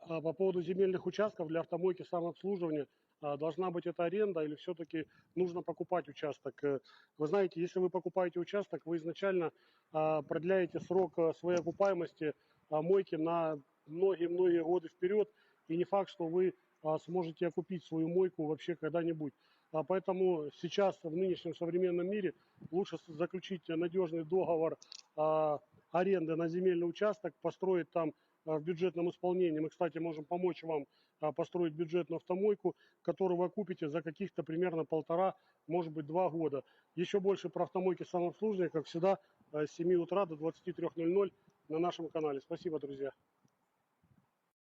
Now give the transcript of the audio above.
По поводу земельных участков для автомойки самообслуживания, должна быть это аренда или все-таки нужно покупать участок? Вы знаете, если вы покупаете участок, вы изначально продляете срок своей окупаемости мойки на многие-многие годы вперед, и не факт, что вы сможете окупить свою мойку вообще когда-нибудь. Поэтому сейчас в нынешнем современном мире лучше заключить надежный договор аренды на земельный участок, построить там в бюджетном исполнении. Мы, кстати, можем помочь вам построить бюджетную автомойку, которую вы купите за каких-то примерно 1,5, может быть, 2 года. Еще больше про автомойки самообслуживания, как всегда, с 7 утра до 23:00 на нашем канале. Спасибо, друзья.